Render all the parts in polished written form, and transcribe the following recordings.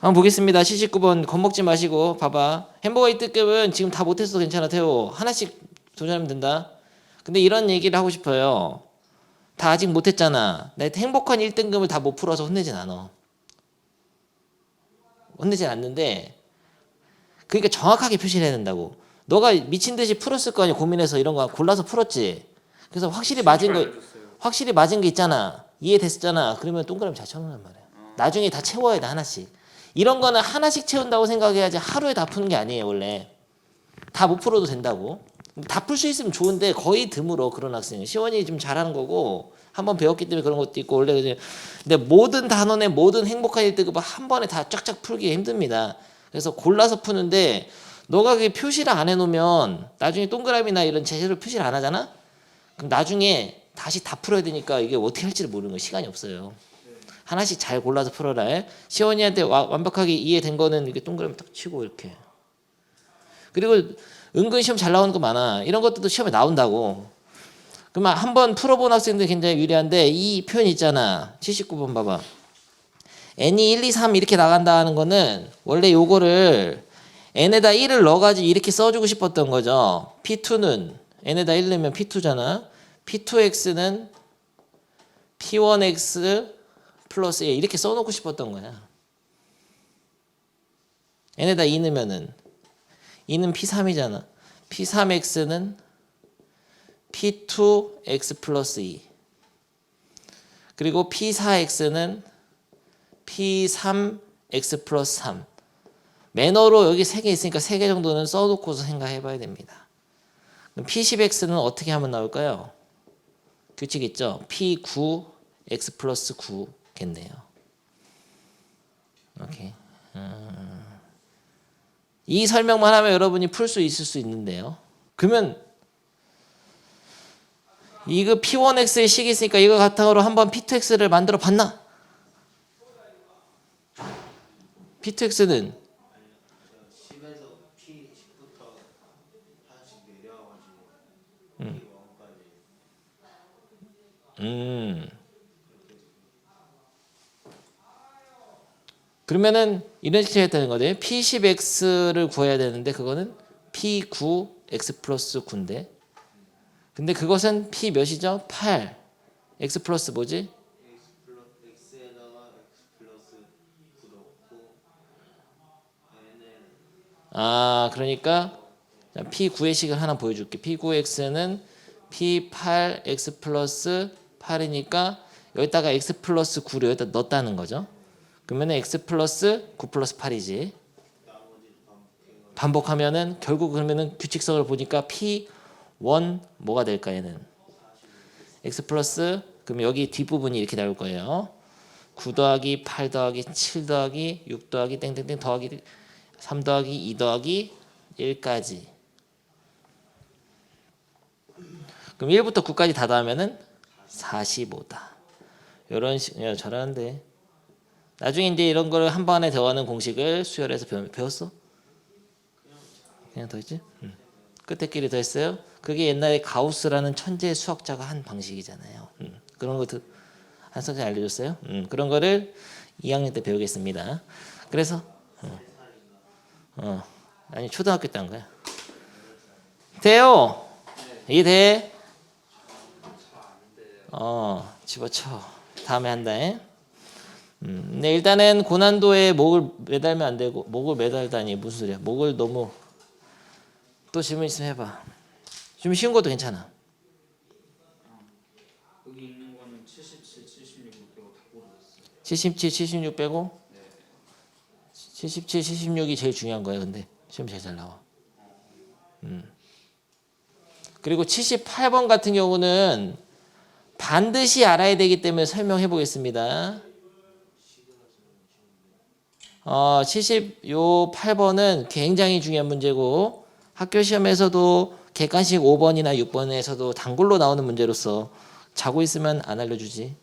한번 보겠습니다. 79번 겁먹지 마시고 봐봐. 햄버거 1등급은 지금 다 못했어도 괜찮아. 태호 하나씩 도전하면 된다. 근데 이런 얘기를 하고 싶어요. 다 아직 못했잖아. 내 행복한 1등급을 다 못 풀어서 혼내진 않아. 혼내진 않는데 그러니까 정확하게 표시를 해야 된다고. 너가 미친 듯이 풀었을 거 아니야. 고민해서 이런 거 골라서 풀었지. 그래서 확실히 맞은 게 있잖아. 이해됐었잖아. 그러면 동그라미 잘 쳐놓는 말이야. 나중에 다 채워야 돼. 하나씩. 이런 거는 하나씩 채운다고 생각해야지 하루에 다 푸는 게 아니에요. 원래 다 못 풀어도 된다고. 다 풀 수 있으면 좋은데 거의 드물어. 그런 학생은 시원이 좀 잘하는 거고 한번 배웠기 때문에 그런 것도 있고. 원래 근데 모든 단원의 모든 행복한 1등급을 한 번에 다 쫙쫙 풀기 힘듭니다. 그래서 골라서 푸는데 너가 그게 표시를 안 해놓으면 나중에 동그라미나 이런 제대로 표시를 안 하잖아. 그럼 나중에 다시 다 풀어야 되니까 이게 어떻게 할지를 모르는 거야. 시간이 없어요. 하나씩 잘 골라서 풀어라. 시원이한테 완벽하게 이해된 거는 이렇게 동그라미 딱 치고 이렇게. 그리고 은근 시험 잘 나오는 거 많아. 이런 것들도 시험에 나온다고. 그러면 한번 풀어본 학생들 굉장히 유리한데 이 표현 있잖아. 79번 봐봐. n이 1, 2, 3 이렇게 나간다 하는 거는 원래 요거를 n에다 1을 넣어가지고 이렇게 써주고 싶었던 거죠. P2는 n에다 1 넣으면 P2잖아. P2x는 P1x 플러스 1 이렇게 써놓고 싶었던 거야. n에다 2 넣으면은 2는 P3이잖아. P3x는 P2x 플러스 2 그리고 P4x는 P3x 플러스 3 매너로 여기 3개 있으니까 3개 정도는 써놓고서 생각해 봐야 됩니다. 그럼 P10x는 어떻게 하면 나올까요? 규칙 있죠? P9x 플러스 9겠네요. 오케이. 이 설명만 하면 여러분이 풀 수 있을 수 있는데요. 그러면 이거 P1x의 식이 있으니까 이거 바탕으로 한번 P2x를 만들어 봤나? P2x는 그러면은 이런 식으로 했다는 거죠. P10x를 구해야 되는데 그거는 P9x 플러스 9인데 근데 그것은 P 몇이죠? 8 x 플러스 뭐지? 그러니까 P9의 식을 하나 보여줄게. P9x는 P8x 플러스 8이니까 여기다가 x 플러스 9를 여기다 넣었다는 거죠. 그러면 x 플러스 9 플러스 8이지. 반복하면은 결국 그러면은 규칙성을 보니까 P1 뭐가 될까 얘는? x 플러스 그럼 여기 뒷부분이 이렇게 나올 거예요. 9 더하기 8 더하기 7 더하기 6 더하기 땡땡땡 더하기 3 더하기 2 더하기 1까지. 그럼 1부터 9까지 다 더하면은 45다. 이런 식, 야, 잘하는데. 나중에 이제 이런 거를 한 번에 더하는 공식을 수열해서 배웠어? 그냥 더했지? 끝에 끼리 더했어요? 그게 옛날에 가우스라는 천재 수학자가 한 방식이잖아요. 그런 것도 한 선생님 알려줬어요. 그런 거를 2학년 때 배우겠습니다. 그래서 아니 초등학교 때 한 거야. 돼요? 이게 돼? 집어쳐. 다음에 한다. 네, 일단은 고난도에 목을 매달면 안 되고 목을 매달다니 무슨 소리야? 목을 너무 또 질문 있으면 해봐. 좀 쉬운 것도 괜찮아. 여기 있는 거는 77, 76 빼고 다 모르겠어요. 77, 76 빼고? 네. 77, 76이 제일 중요한 거야. 근데 시험 제일 잘 나와. 그리고 78번 같은 경우는 반드시 알아야 되기 때문에 설명해 보겠습니다. 78번은 굉장히 중요한 문제고 학교 시험에서도 객관식 5번이나 6번에서도 단골로 나오는 문제로서 자고 있으면 안 알려주지.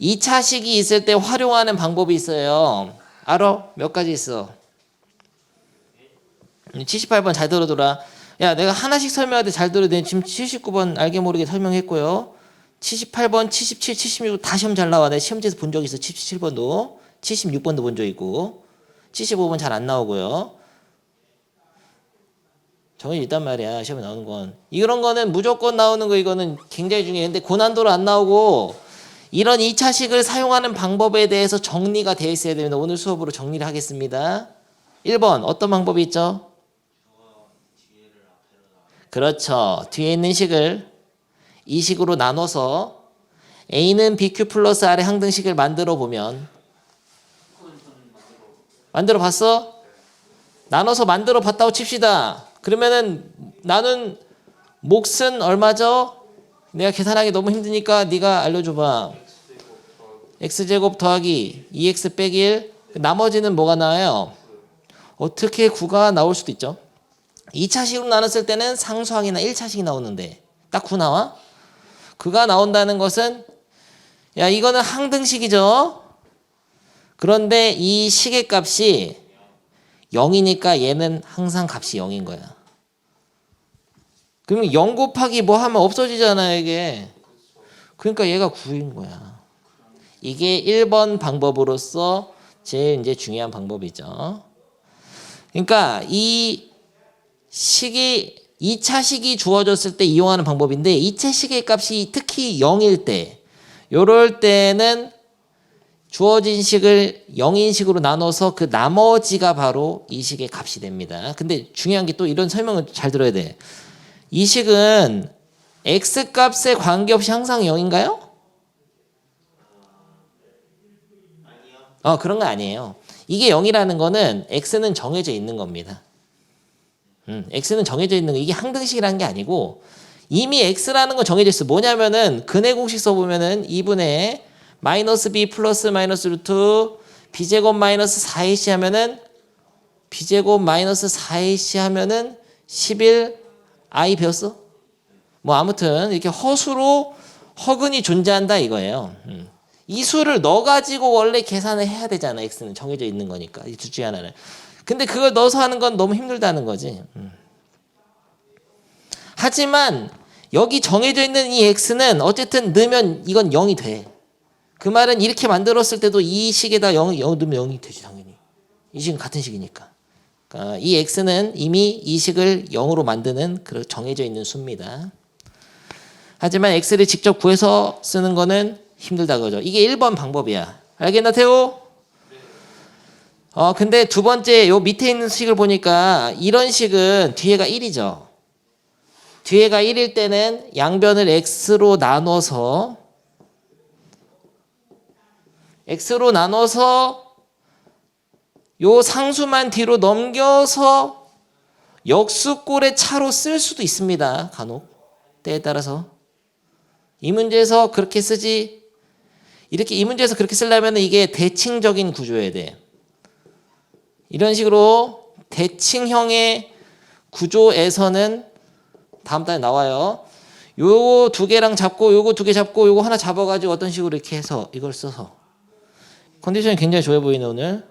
2차식이 있을 때 활용하는 방법이 있어요. 알아? 몇 가지 있어. 78번 잘 들어둬라. 야, 내가 하나씩 설명할 때 잘 들어야 돼. 지금 79번 알게 모르게 설명했고요. 78번, 77, 76 다 시험 잘 나와. 내가 시험지에서 본 적 있어. 77번도. 76번도 본 적 있고 75번 잘 안 나오고요. 정해져 있단 말이야. 시험에 나오는 건. 이런 거는 무조건 나오는 거 이거는 굉장히 중요해. 근데 고난도로 안 나오고 이런 2차식을 사용하는 방법에 대해서 정리가 되어 있어야 됩니다. 오늘 수업으로 정리를 하겠습니다. 1번 어떤 방법이 있죠? 그렇죠. 뒤에 있는 식을 이 식으로 나눠서 A는 BQ 플러스 R의 항등식을 만들어 보면 만들어 봤어? 나눠서 만들어 봤다고 칩시다. 그러면은 나는 몫은 얼마죠? 내가 계산하기 너무 힘드니까 네가 알려줘봐. x제곱 더하기 2x 빼기 1 나머지는 뭐가 나와요? 어떻게 9가 나올 수도 있죠. 2차식으로 나눴을 때는 상수항이나 1차식이 나오는데 딱 9 나와? 9가 나온다는 것은 야 이거는 항등식이죠. 그런데 이 식의 값이 0이니까 얘는 항상 값이 0인 거야. 그러면 0 곱하기 뭐 하면 없어지잖아 이게. 그러니까 얘가 9인 거야. 이게 1번 방법으로서 제일 이제 중요한 방법이죠. 그러니까 이 식이 2차 식이 주어졌을 때 이용하는 방법인데 2차 식의 값이 특히 0일 때 요럴 때는 주어진 식을 0인식으로 나눠서 그 나머지가 바로 이 식의 값이 됩니다. 근데 중요한 게 또 이런 설명을 잘 들어야 돼. 이 식은 x값에 관계없이 항상 0인가요? 그런 거 아니에요. 이게 0이라는 거는 x는 정해져 있는 겁니다. x는 정해져 있는 거. 이게 항등식이라는 게 아니고 이미 x라는 건 정해져 있어. 뭐냐면은 근해 공식 써보면은 2분의 마이너스 b 플러스 마이너스 루트 b제곱 마이너스 4ac 하면은 b제곱 마이너스 4ac 하면은 11 i 배웠어? 뭐 아무튼 이렇게 허수로 허근이 존재한다 이거예요. 이 수를 넣어가지고 원래 계산을 해야 되잖아. x는 정해져 있는 거니까 이 둘 중에 하나는. 근데 그걸 넣어서 하는 건 너무 힘들다는 거지. 하지만 여기 정해져 있는 이 x는 어쨌든 넣으면 이건 0이 돼. 그 말은 이렇게 만들었을 때도 이 식에다 0 넣으면 0이 되지 당연히. 이 식은 같은 식이니까. 그러니까 이 x는 이미 이 식을 0으로 만드는 그 정해져 있는 수입니다. 하지만 x를 직접 구해서 쓰는 거는 힘들다 그러죠. 이게 1번 방법이야. 알겠나 태호? 근데 두 번째 요 밑에 있는 식을 보니까 이런 식은 뒤에가 1이죠. 뒤에가 1일 때는 양변을 x로 나눠서 요 상수만 뒤로 넘겨서 역수꼴의 차로 쓸 수도 있습니다. 간혹 때에 따라서 이 문제에서 그렇게 쓰지. 이렇게 이 문제에서 그렇게 쓰려면 이게 대칭적인 구조여야 돼. 이런 식으로 대칭형의 구조에서는 다음 달에 나와요. 요 두 개랑 잡고 요거 두 개 잡고 요거 하나 잡아가지고 어떤 식으로 이렇게 해서 이걸 써서 컨디션이 굉장히 좋아 보이네 오늘.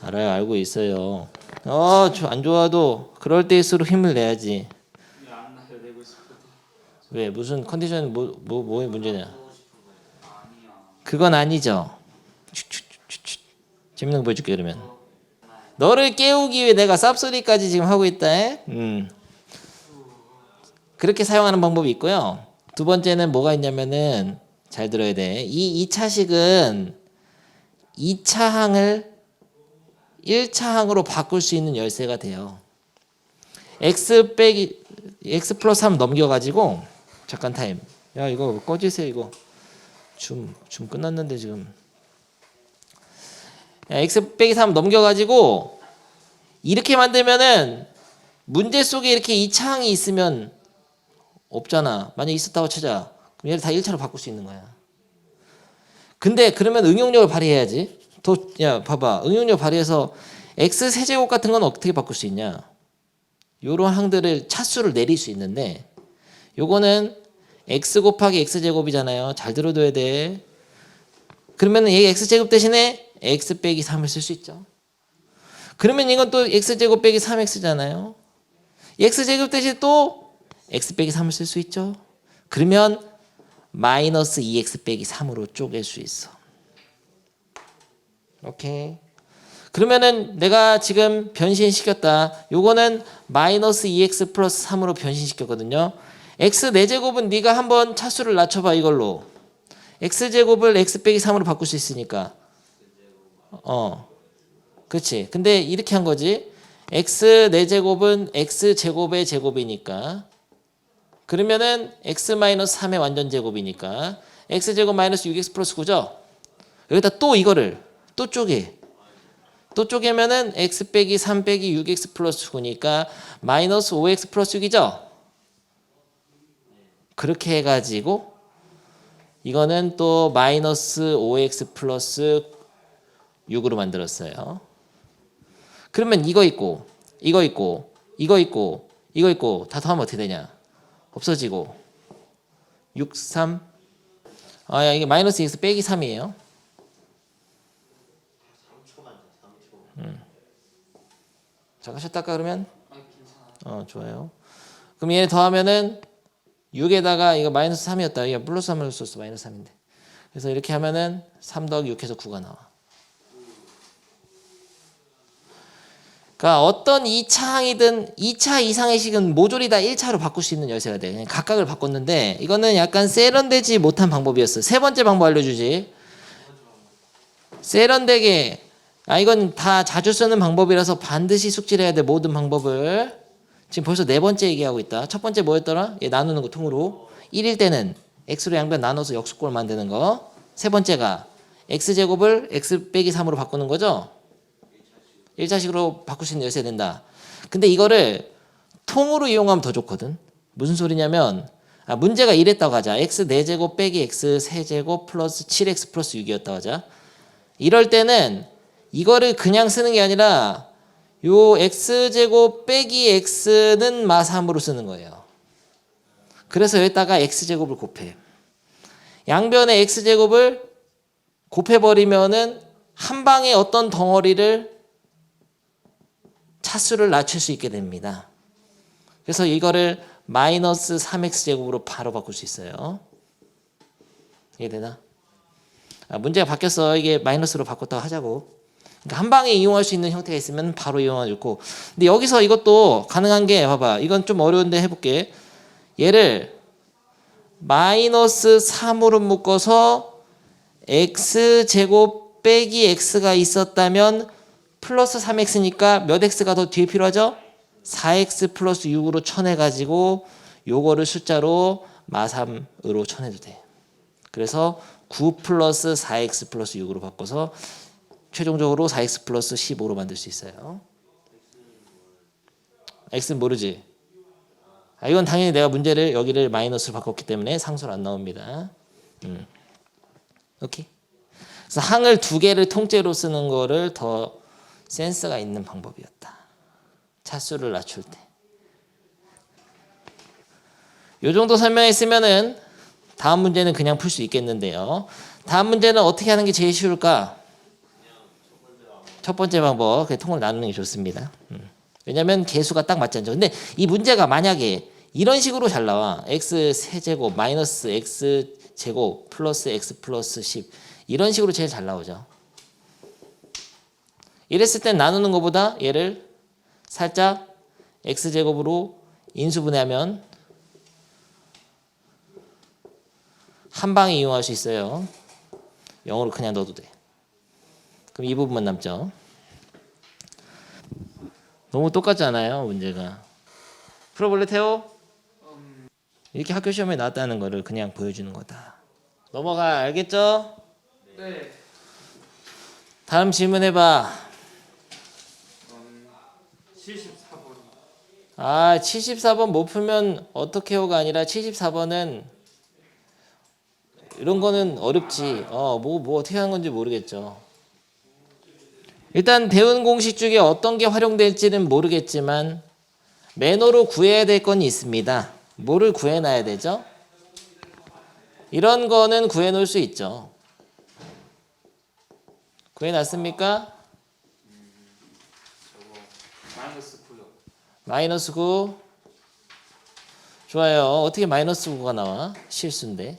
알아요. 알고 있어요. 안 좋아도 그럴 때일수록 힘을 내야지. 안 나요. 내고 싶어도. 왜 무슨 컨디션 뭐의 문제냐? 아니야. 그건 아니죠. 재밌는 거 보여줄게 그러면. 너를 깨우기 위해 내가 쌉소리까지 지금 하고 있다. 그렇게 사용하는 방법이 있고요. 두 번째는 뭐가 있냐면은 잘 들어야 돼. 이 2차식은 2차항을 1차항으로 바꿀 수 있는 열쇠가 돼요. x 플러스 3 넘겨가지고 잠깐 타임. 야 이거 꺼지세요 이거. 줌 끝났는데 지금. 야, x 빼기 3 넘겨가지고 이렇게 만들면은 문제 속에 이렇게 2차항이 있으면 없잖아. 만약 있었다고 쳐자. 그럼 얘를 다 1차로 바꿀 수 있는 거야. 근데 그러면 응용력을 발휘해야지. 야 봐봐. 응용력 발휘해서 x 세제곱 같은 건 어떻게 바꿀 수 있냐. 요런 항들을 차수를 내릴 수 있는데 요거는 x 곱하기 x제곱이잖아요. 잘 들어둬야 돼. 그러면 얘 x제곱 대신에 x 빼기 3을 쓸 수 있죠. 그러면 이건 또 x제곱 빼기 3x잖아요. x제곱 대신 또 x 빼기 3을 쓸 수 있죠. 그러면 마이너스 2x 빼기 3으로 쪼갤 수 있어. 오케이. 그러면은 내가 지금 변신시켰다. 요거는 마이너스 2x 플러스 3으로 변신시켰거든요. x 4제곱은 네가 한번 차수를 낮춰봐 이걸로. x제곱을 x 빼기 3으로 바꿀 수 있으니까. 그치. 근데 이렇게 한 거지. x 4제곱은 x제곱의 제곱이니까. 그러면은 x 마이너스 3의 완전 제곱이니까. x제곱 마이너스 6x 플러스 9죠. 여기다 또 이거를 또 쪼개. 또 쪼개면은 x 빼기 3 빼기 6x 플러스 9니까 마이너스 5x 플러스 6이죠. 그렇게 해가지고 이거는 또 마이너스 5x 플러스 6으로 만들었어요. 그러면 이거 있고 이거 있고 이거 있고 이거 있고 다 더하면 어떻게 되냐. 없어지고 6, 3 야, 이게 마이너스 x 빼기 3이에요. 잠깐 쉬었다 할까 그러면? 좋아요. 그럼 얘네 더하면은 6에다가 이거 마이너스 3이었다. 이거 플러스 3을 썼어. 마이너스 3인데. 그래서 이렇게 하면은 3 더하기 6해서 9가 나와. 그러니까 어떤 2차 항이든 2차 이상의 식은 모조리 다 1차로 바꿀 수 있는 열쇠가 돼. 그냥 각각을 바꿨는데 이거는 약간 세련되지 못한 방법이었어. 세 번째 방법 알려주지. 세련되게 이건 다 자주 쓰는 방법이라서 반드시 숙지를 해야 돼. 모든 방법을. 지금 벌써 네 번째 얘기하고 있다. 첫 번째 뭐였더라? 얘 나누는 거 통으로. 1일 때는 x로 양변 나눠서 역수꼴 만드는 거. 세 번째가 x제곱을 x 빼기 3으로 바꾸는 거죠. 1차식으로 바꿀 수 있는 열쇠 된다. 근데 이거를 통으로 이용하면 더 좋거든. 무슨 소리냐면 문제가 이랬다고 하자. x 4제곱 빼기 x 3제곱 플러스 7x 플러스 6이었다고 하자. 이럴 때는 이거를 그냥 쓰는 게 아니라 요 x제곱 빼기 x는 마3으로 쓰는 거예요. 그래서 여기다가 x제곱을 곱해. 양변의 x제곱을 곱해버리면은 한 방에 어떤 덩어리를 차수를 낮출 수 있게 됩니다. 그래서 이거를 마이너스 3x제곱으로 바로 바꿀 수 있어요. 이해되나? 문제가 바뀌었어. 이게 마이너스로 바꿨다고 하자고. 그러니까 한 방에 이용할 수 있는 형태가 있으면 바로 이용하고. 근데 여기서 이것도 가능한 게 봐봐. 이건 좀 어려운데 해볼게. 얘를 마이너스 3으로 묶어서 x제곱 빼기 x가 있었다면 플러스 3x니까 몇 x가 더 뒤에 필요하죠? 4x 플러스 6으로 쳐내가지고 요거를 숫자로 마3으로 쳐내도 돼. 그래서 9 플러스 4x 플러스 6으로 바꿔서 최종적으로 4x 플러스 15로 만들 수 있어요. x는 모르지? 이건 당연히 내가 문제를 여기를 마이너스로 바꿨기 때문에 상수로 안 나옵니다. 오케이. 그래서 항을 두 개를 통째로 쓰는 거를 더 센스가 있는 방법이었다. 차수를 낮출 때. 요 정도 설명했으면은 다음 문제는 그냥 풀 수 있겠는데요. 다음 문제는 어떻게 하는 게 제일 쉬울까? 첫 번째 방법, 통을 나누는 게 좋습니다. 왜냐면 개수가 딱 맞지 않죠. 근데 이 문제가 만약에 이런 식으로 잘 나와. x 세제곱 마이너스 x 제곱 플러스 x 플러스 10 이런 식으로 제일 잘 나오죠. 이랬을 땐 나누는 것보다 얘를 살짝 x제곱으로 인수분해하면 한 방에 이용할 수 있어요. 0으로 그냥 넣어도 돼. 그럼 이 부분만 남죠. 너무 똑같지 않아요, 문제가? 풀어볼래, 태호? 이렇게 학교 시험에 나왔다는 거를 그냥 보여주는 거다. 넘어가, 알겠죠? 네. 다음 질문해봐. 74번. 74번 못 풀면 어떻게요가 아니라 74번은 이런 거는 어렵지. 뭐 어떻게 하는 건지 모르겠죠. 일단 대응 공식 중에 어떤 게 활용될지는 모르겠지만 매너로 구해야 될 건 있습니다. 뭐를 구해놔야 되죠? 이런 거는 구해놓을 수 있죠. 구해놨습니까? 마이너스 9요. 마이너스 9. 좋아요. 어떻게 마이너스 9가 나와? 실수인데.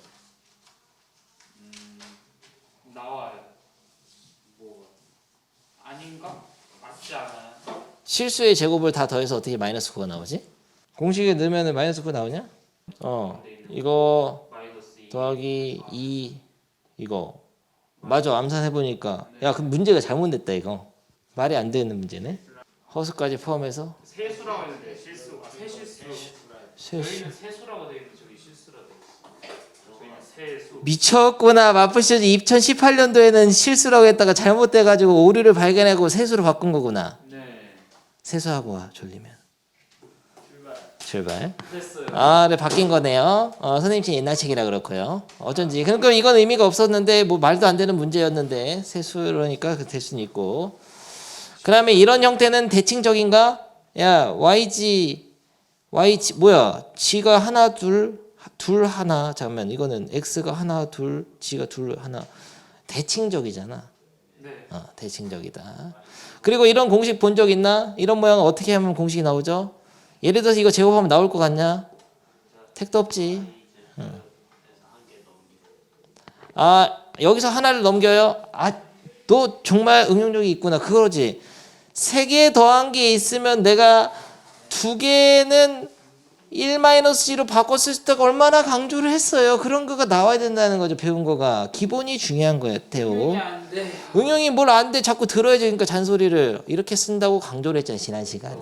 나와요. 뭐가? 아닌가? 맞지 않아요? 실수의 제곱을 다 더해서 어떻게 마이너스 9가 나오지? 공식에 넣으면 마이너스 9 나오냐? 이거 마이너스 2. 더하기 2 이거 맞아. 암산해보니까 야 그럼 문제가 잘못됐다 이거. 말이 안 되는 문제네. 허수까지 포함해서 세수라고 했는데 실수. 세실수. 세수. 저희는 세수라고 돼 있는데 저기 실수라고 돼 있어. 저희는 세수. 미쳤구나. 마프쇼지 2018년도에는 실수라고 했다가 잘못돼가지고 오류를 발견하고 세수로 바꾼 거구나. 네. 세수하고 와 졸리면 출발. 됐어요. 아, 네 바뀐 거네요. 선생님 책 옛날 책이라 그렇고요. 어쩐지. 그러니까 이건 의미가 없었는데 뭐 말도 안 되는 문제였는데 세수로니까 될 수는 있고. 그다음에 이런 형태는 대칭적인가? 야 yg 뭐야? g가 하나 둘 하나. 잠깐만 이거는 x가 하나 둘 g가 둘 하나. 대칭적이잖아. 네. 대칭적이다. 그리고 이런 공식 본 적 있나? 이런 모양 어떻게 하면 공식이 나오죠? 예를 들어서 이거 제곱하면 나올 것 같냐? 택도 없지. 여기서 하나를 넘겨요? 너 정말 응용력이 있구나. 그거지. 3개 더한 게 있으면 내가 2개는 1-G로 바꿨을 때가 얼마나 강조를 했어요. 그런 거가 나와야 된다는 거죠. 배운 거가. 기본이 중요한 거예요. 태호. 안 돼. 응용이 뭘 안 돼. 자꾸 들어야지. 그러니까 잔소리를. 이렇게 쓴다고 강조를 했잖아요. 지난 시간에.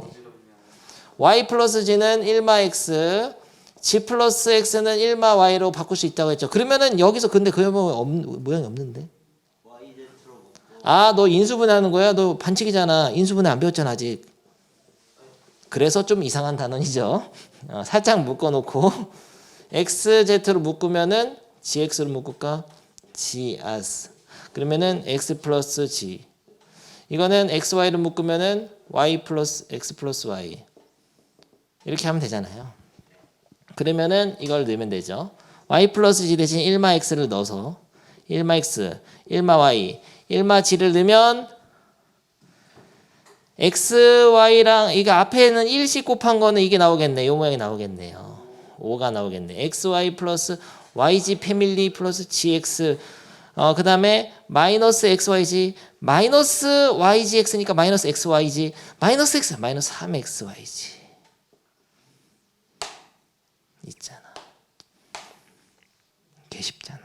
y 플러스 g는 1-x, g 플러스 x는 1-y로 바꿀 수 있다고 했죠. 그러면은 여기서 근데 그 모양이 없는데? 너 인수분해하는 거야? 너 반칙이잖아. 인수분해 안 배웠잖아 아직. 그래서 좀 이상한 단원이죠. 살짝 묶어놓고 xz로 묶으면은 gx로 묶을까? gaz. 그러면은 x 플러스 g. 이거는 xy로 묶으면은 y 플러스 x 플러스 y. 이렇게 하면 되잖아요. 그러면은 이걸 넣으면 되죠. y 플러스 g 대신 1-x를 넣어서 1-x, 1-y, 1-g를 넣으면 xy랑 이거 앞에는 1씩 곱한 거는 이게 나오겠네. 이 모양이 나오겠네요. 5가 나오겠네. xy 플러스 yg 패밀리 플러스 gx. 그 다음에 마이너스 xyg 마이너스 ygx니까 마이너스 xyg 마이너스 x 마이너스 3xyg 있잖아. 개 쉽잖아.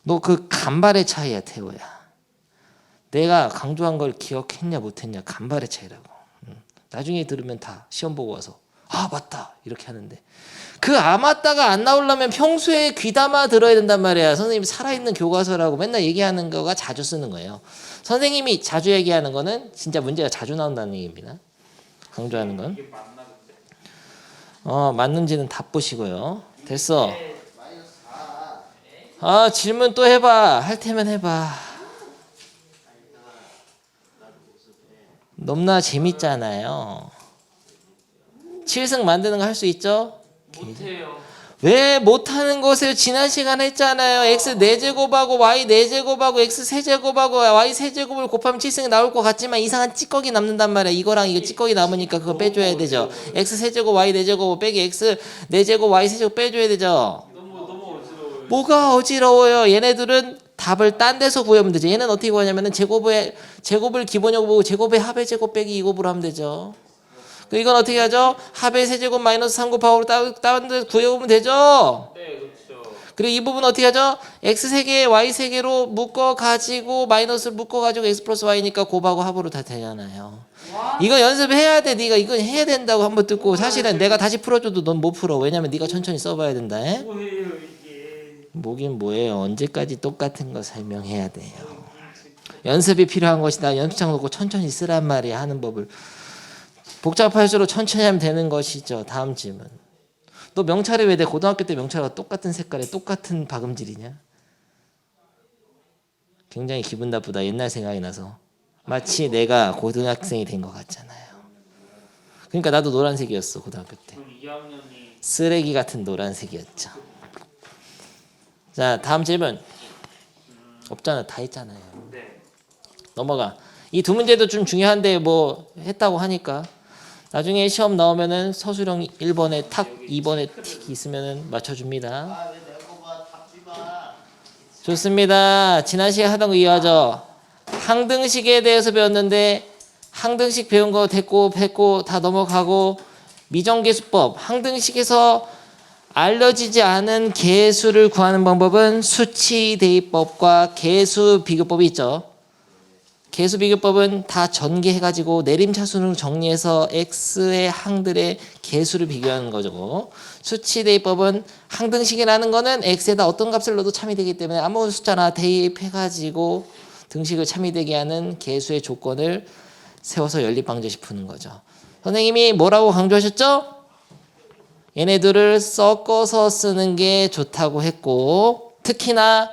너 그 간발의 차이야 태호야. 내가 강조한 걸 기억했냐 못했냐 간발의 차이라고. 나중에 들으면 다 시험 보고 와서 맞다 이렇게 하는데 그 맞다가 안 나오려면 평소에 귀담아 들어야 된단 말이야. 선생님이 살아있는 교과서라고 맨날 얘기하는 거가 자주 쓰는 거예요. 선생님이 자주 얘기하는 거는 진짜 문제가 자주 나온다는 얘기입니다. 강조하는 건. 이게 맞나 근데? 맞는지는 다 보시고요. 됐어. 질문 또 해봐. 할 테면 해봐. 너무나 재밌잖아요. 7승 만드는 거 할 수 있죠? 못해요. 왜 못하는 거세요? 지난 시간에 했잖아요. x 4제곱하고 y 4제곱하고 x 세제곱하고 y 세제곱을 곱하면 7승이 나올 것 같지만 이상한 찌꺼기 남는단 말이야. 이거랑 이거 찌꺼기 남으니까 그거 빼줘야 되죠. x 세제곱 y 4제곱 빼기 x 4제곱 y 세제곱 빼줘야 되죠. 너무 어지러워요. 뭐가 어지러워요? 얘네들은 답을 딴 데서 구하면 되죠. 얘는 어떻게 구하냐면은 제곱을 기본적으로 보고 제곱의 합의 제곱 빼기 2곱으로 하면 되죠. 이건 어떻게 하죠? 합의 세제곱 마이너스 3곱하고 다른 데 구해보면 되죠. 네, 그렇죠. 그리고 이 부분 어떻게 하죠? x 3개, y 3개로 묶어가지고 마이너스를 묶어가지고 x 플러스 y니까 곱하고 합으로 다 되잖아요. 이거 연습해야 돼. 네가 이건 해야 된다고 한번 듣고 사실은 내가 다시 풀어줘도 넌 못 풀어. 왜냐면 네가 천천히 써봐야 된다. 뭐예요 이게? 뭐긴 뭐예요. 언제까지 똑같은 거 설명해야 돼요. 연습이 필요한 것이다. 연습장 놓고 천천히 쓰란 말이야. 하는 법을. 복잡할수록 천천히 하면 되는 것이죠. 다음 질문. 너 명찰이 왜 내 고등학교 때 명찰과 똑같은 색깔에 똑같은 박음질이냐? 굉장히 기분 나쁘다. 옛날 생각이 나서. 마치 내가 고등학생이 된 것 같잖아요. 그러니까 나도 노란색이었어. 고등학교 때. 그럼 2학년이 쓰레기 같은 노란색이었죠. 자, 다음 질문. 없잖아. 다 했잖아요. 네. 넘어가. 이 두 문제도 좀 중요한데 뭐 했다고 하니까 나중에 시험 나오면은 서술형 1번에 탁 2번에 틱 있으면은 맞춰줍니다. 좋습니다. 지난 시간에 하던 거 이어하죠. 항등식에 대해서 배웠는데 항등식 배운 거 됐고 다 넘어가고 미정계수법 항등식에서 알려지지 않은 계수를 구하는 방법은 수치대입법과 계수비교법이 있죠. 계수비교법은 다 전개해가지고 내림차순으로 정리해서 x의 항들의 계수를 비교하는 거죠. 수치대입법은 항등식이라는 거는 x에다 어떤 값을 넣어도 참이되기 때문에 아무 숫자나 대입해가지고 등식을 참이되게 하는 계수의 조건을 세워서 연립방정식 푸는 거죠. 선생님이 뭐라고 강조하셨죠? 얘네들을 섞어서 쓰는 게 좋다고 했고 특히나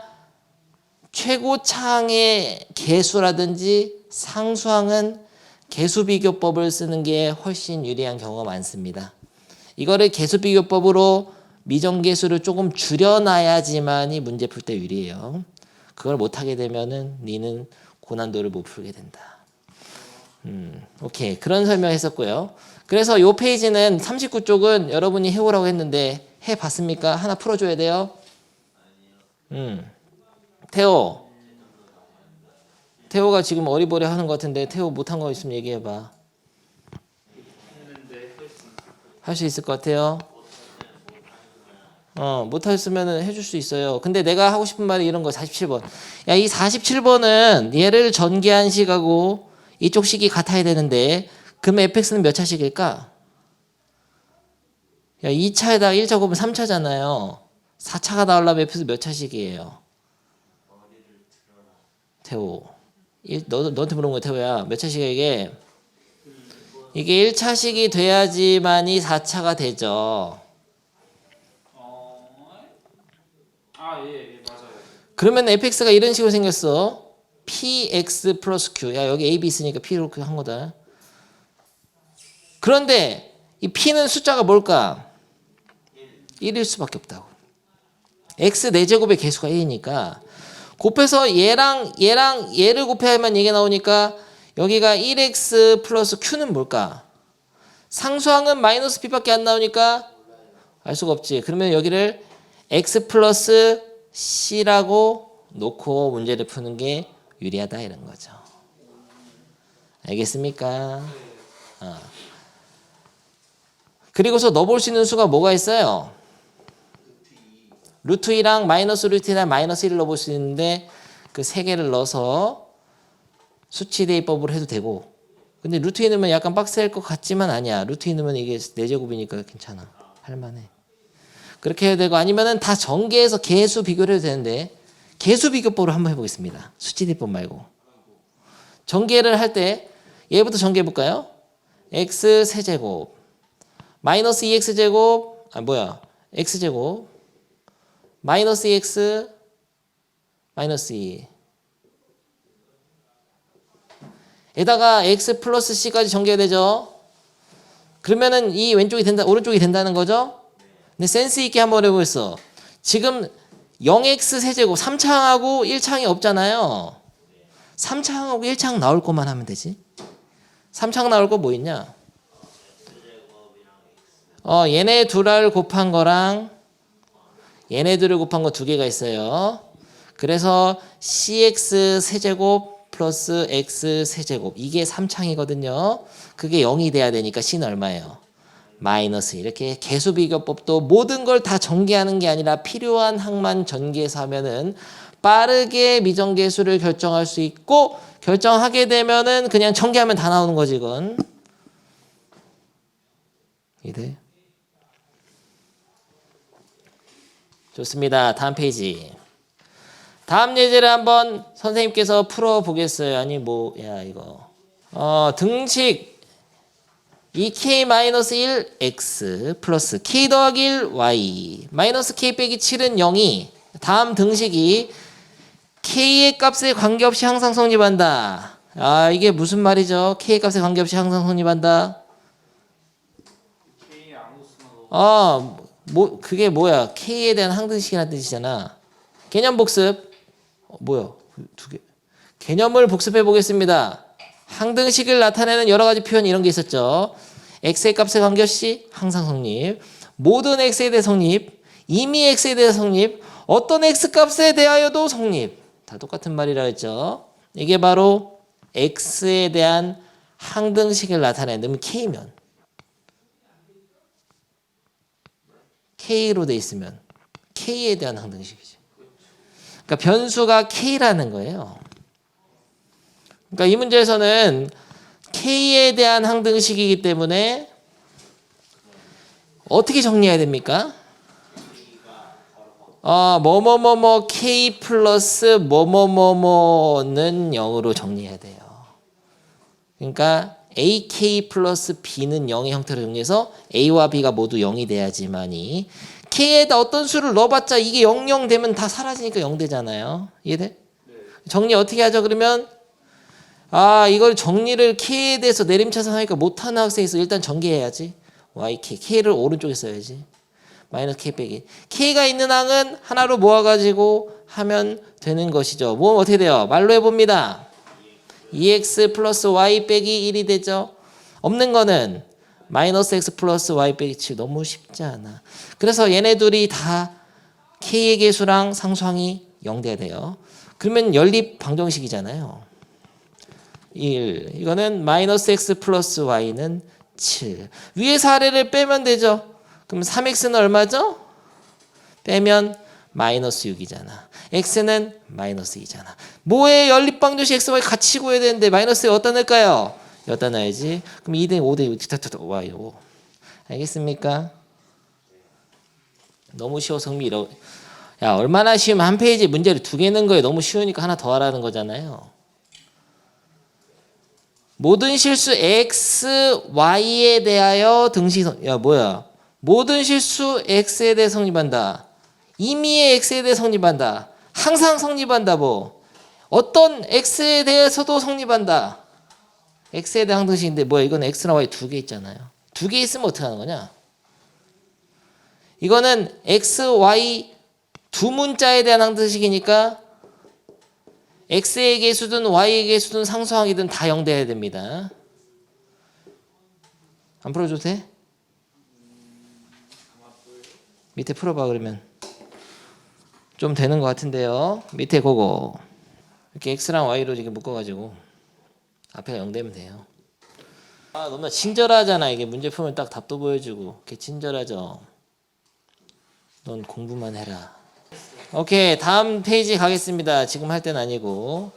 최고차항의 계수라든지 상수항은 계수비교법을 쓰는 게 훨씬 유리한 경우가 많습니다. 이거를 계수비교법으로 미정계수를 조금 줄여놔야지만이 문제 풀 때 유리해요. 그걸 못하게 되면은 니는 고난도를 못 풀게 된다. 오케이. 그런 설명했었고요. 그래서 요 페이지는 39쪽은 여러분이 해오라고 했는데 해봤습니까? 하나 풀어줘야 돼요. 태호가 지금 어리버리 하는 것 같은데 태호 못한 거 있으면 얘기해봐. 할 수 있을 것 같아요. 못했으면 해줄 수 있어요. 근데 내가 하고 싶은 말이 이런 거 47번. 야, 이 47번은 얘를 전개한 식하고 이쪽 식이 같아야 되는데 그럼 fx는 몇 차식일까? 야, 2차에다가 1차 곱하면 3차잖아요. 4차가 나오려면 fx 몇 차식이에요? 태호. 너한테 물어본 거야, 태호야. 몇 차식이야, 이게? 이게 1차식이 돼야지만이 4차가 되죠. 예, 맞아요. 그러면 fx가 이런 식으로 생겼어. px 플러스 q. 야, 여기 a, b 있으니까 p로 한 거다. 그런데 이 p는 숫자가 뭘까? 1일 수밖에 없다고. x 4제곱의 개수가 1이니까 곱해서 얘를 곱해야만 얘가 나오니까 여기가 1x 플러스 q는 뭘까? 상수항은 마이너스 b밖에 안 나오니까 알 수가 없지. 그러면 여기를 x 플러스 c라고 놓고 문제를 푸는 게 유리하다 이런 거죠. 알겠습니까? 그리고서 넣어볼 수 있는 수가 뭐가 있어요? 루트 2랑 마이너스 루트 2랑 마이너스 1을 넣어볼 수 있는데 그 세 개를 넣어서 수치대입법으로 해도 되고 근데 루트 2 넣으면 약간 빡셀 것 같지만 아니야. 루트 2 넣으면 이게 4제곱이니까 괜찮아. 할만해. 그렇게 해도 되고 아니면은 다 전개해서 계수 비교를 해도 되는데 계수 비교법으로 한번 해보겠습니다. 수치대입법 말고. 전개를 할 때 얘부터 전개해 볼까요? x 세제곱 마이너스 2x제곱 x제곱 마이너스 2x 마이너스 2 에다가 x 플러스 c까지 전개가 되죠. 그러면은 이 왼쪽이 된다 오른쪽이 된다는 거죠. 근데 센스 있게 한번 해보겠어. 지금 0x 세제곱 3차항하고 1차항이 없잖아요. 3차항하고 1차항 나올 것만 하면 되지. 3차항 나올 거 뭐 있냐? 얘네 둘을 곱한 거랑 얘네들을 곱한 거 두 개가 있어요. 그래서 cx 세제곱 플러스 x 세제곱 이게 3창이거든요. 그게 0이 돼야 되니까 c는 얼마예요? 마이너스. 이렇게 계수비교법도 모든 걸 다 전개하는 게 아니라 필요한 항만 전개해서 하면은 빠르게 미정계수를 결정할 수 있고 결정하게 되면은 그냥 전개하면 다 나오는 거지 이건. 이래. 좋습니다. 다음 페이지. 다음 예제를 한번 선생님께서 풀어보겠어요. 아니 뭐야 이거. 등식 2k-1x 플러스 k 더하기 1 y 마이너스 k 빼기 7은 0이 다음 등식이 k의 값에 관계없이 항상 성립한다. 이게 무슨 말이죠? k의 값에 관계없이 항상 성립한다. K 아무 수나 그게 뭐야? k에 대한 항등식이라는 뜻이잖아. 개념 복습. 뭐야? 두 개. 개념을 복습해 보겠습니다. 항등식을 나타내는 여러 가지 표현 이런 게 있었죠. x의 값에 관계없이 항상 성립. 모든 x에 대해 성립. 이미 x에 대해 성립. 어떤 x 값에 대하여도 성립. 다 똑같은 말이라 했죠. 이게 바로 x에 대한 항등식을 나타내는 k면 k로 돼 있으면 k에 대한 항등식이지. 그러니까 변수가 k라는 거예요. 그러니까 이 문제에서는 k에 대한 항등식이기 때문에 어떻게 정리해야 됩니까? 뭐뭐뭐뭐 k 플러스 뭐뭐뭐뭐는 0으로 정리해야 돼요. 그러니까 ak 플러스 b는 0의 형태로 정리해서 a와 b가 모두 0이 돼야지만이 k에다 어떤 수를 넣어봤자 이게 00 되면 다 사라지니까 0 되잖아요. 이해돼? 정리 어떻게 하죠? 그러면 이걸 정리를 k에 대해서 내림차순 하니까 못하는 학생이 있어. 일단 전개해야지. yk, k를 오른쪽에 써야지. 마이너스 k 빼기. k가 있는 항은 하나로 모아가지고 하면 되는 것이죠. 뭐 어떻게 돼요? 말로 해봅니다. 2x 플러스 y 빼기 1이 되죠. 없는 거는 마이너스 x 플러스 y 빼기 7. 너무 쉽지 않아. 그래서 얘네 둘이 다 k의 개수랑 상수항이 0 돼야 돼요. 그러면 연립 방정식이잖아요. 1. 이거는 마이너스 x 플러스 y는 7. 위에서 아래를 빼면 되죠. 그럼 3x는 얼마죠? 빼면 마이너스 6이잖아. x는 마이너스 2잖아. 뭐에 연립방정식 x, y 같이 구해야 되는데 마이너스에 어디다 넣을까요? 여기다 넣어야지. 그럼 2대 5대 6, y 5. 알겠습니까? 너무 쉬워서 흥미로워. 야, 얼마나 쉬우면 한 페이지 문제를 2개 넣은 거예요. 너무 쉬우니까 하나 더 하라는 거잖아요. 모든 실수 x, y에 대하여 등식. 야, 뭐야? 모든 실수 x에 대해 성립한다. 임의의 x에 대해 성립한다. 항상 성립한다. 뭐 어떤 x에 대해서도 성립한다. x에 대한 항등식인데 뭐야? 이건 x랑 y 2개 있잖아요. 2개 있으면 어떻게 하는 거냐? 이거는 x, y 두 문자에 대한 항등식이니까 x의 개수든 y의 개수든 상수항이든 다 0 돼야 됩니다. 안 풀어줘도 돼? 밑에 풀어봐. 그러면 좀 되는 것 같은데요. 밑에 그거 이렇게 x랑 y로 이렇게 묶어가지고 앞에가 0 되면 돼요. 너무나 친절하잖아. 이게 문제 풀면 딱 답도 보여주고 이렇게 친절하죠. 넌 공부만 해라. 오케이, 다음 페이지 가겠습니다. 지금 할 때는 아니고.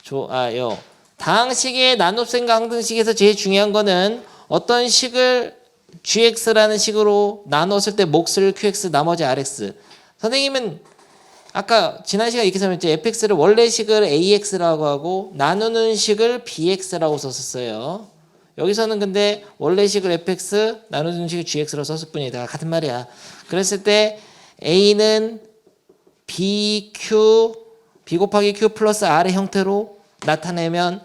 좋아요. 다항식의 나눗셈과 항등식에서 제일 중요한 거는 어떤 식을 gx라는 식으로 나눴을 때 몫을 qx, 나머지 rx. 선생님은 아까 지난 시간에 이렇게 설명했죠. fx를 원래 식을 ax라고 하고 나누는 식을 bx라고 썼었어요. 여기서는 근데 원래 식을 fx, 나누는 식을 gx라고 썼을 뿐이다. 같은 말이야. 그랬을 때 a는 b 곱하기 q 플러스 r의 형태로 나타내면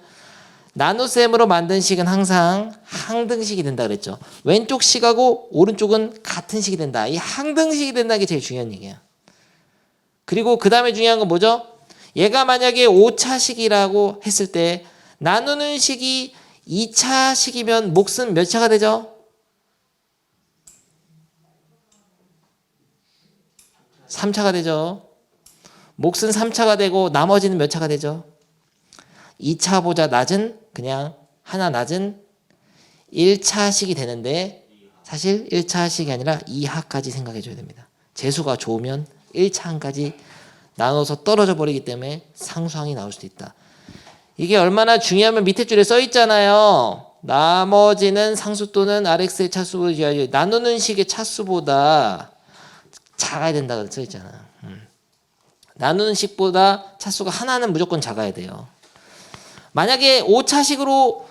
나눗셈으로 만든 식은 항상 항등식이 된다 그랬죠. 왼쪽 식하고 오른쪽은 같은 식이 된다. 이 항등식이 된다는 게 제일 중요한 얘기야. 그리고 그 다음에 중요한 건 뭐죠? 얘가 만약에 5차식이라고 했을 때 나누는 식이 2차식이면 몫은 몇 차가 되죠? 3차가 되죠. 몫은 3차가 되고 나머지는 몇 차가 되죠? 2차보다 낮은, 그냥 하나 낮은 1차식이 되는데 사실 1차식이 아니라 2하까지 생각해 줘야 됩니다. 재수가 좋으면 1차항까지 나눠서 떨어져 버리기 때문에 상수항이 나올 수도 있다. 이게 얼마나 중요하면 밑에 줄에 써 있잖아요. 나머지는 상수 또는 rx의 차수보다 나누는 식의 차수보다 작아야 된다고 써 있잖아. 나누는 식보다 차수가 하나는 무조건 작아야 돼요. 만약에 5차식으로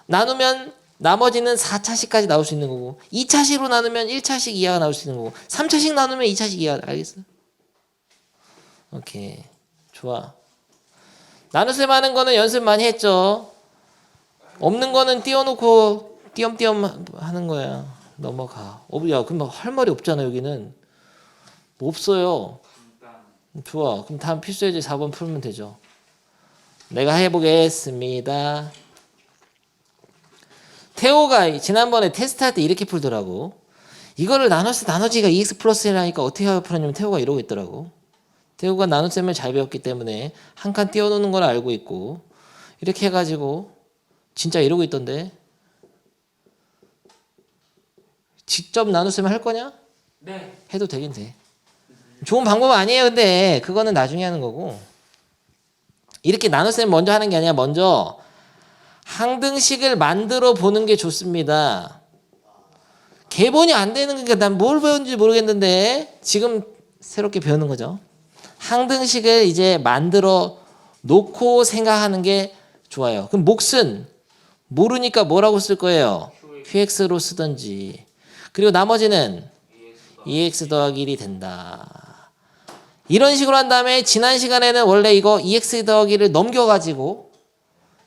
나누면 나머지는 4차식까지 나올 수 있는 거고 2차식으로 나누면 1차식 이하가 나올 수 있는 거고 3차식 나누면 2차식 이하. 알겠어? 오케이. 좋아. 나눗셈 하는 거는 연습 많이 했죠. 없는 거는 띄워놓고 띄엄띄엄 하는 거야. 넘어가. 야, 그럼 할 말이 없잖아. 여기는 없어요. 좋아. 그럼 다음 필수예제 4번 풀면 되죠. 내가 해보겠습니다. 태호가 지난번에 테스트할 때 이렇게 풀더라고. 이거를 나눴을 때 나머지가 2x 플러스 1이니까 어떻게 풀었냐면 태호가 이러고 있더라고. 대구가 나눗셈을 잘 배웠기 때문에 한 칸 띄워놓는 걸 알고 있고 이렇게 해가지고 진짜 이러고 있던데 직접 나눗셈을 할 거냐? 네. 해도 되긴 돼. 좋은 방법 아니에요. 근데 그거는 나중에 하는 거고 이렇게 나눗셈 먼저 하는 게 아니라 먼저 항등식을 만들어 보는 게 좋습니다. 개본이 안 되는 거니까 난 뭘 배웠는지 모르겠는데 지금 새롭게 배우는 거죠. 항등식을 이제 만들어 놓고 생각하는 게 좋아요. 그럼 몫은 모르니까 뭐라고 쓸 거예요? QX로 쓰든지. 그리고 나머지는 2x 더하기 1이 된다. 이런 식으로 한 다음에 지난 시간에는 원래 이거 2x 더하기를 넘겨가지고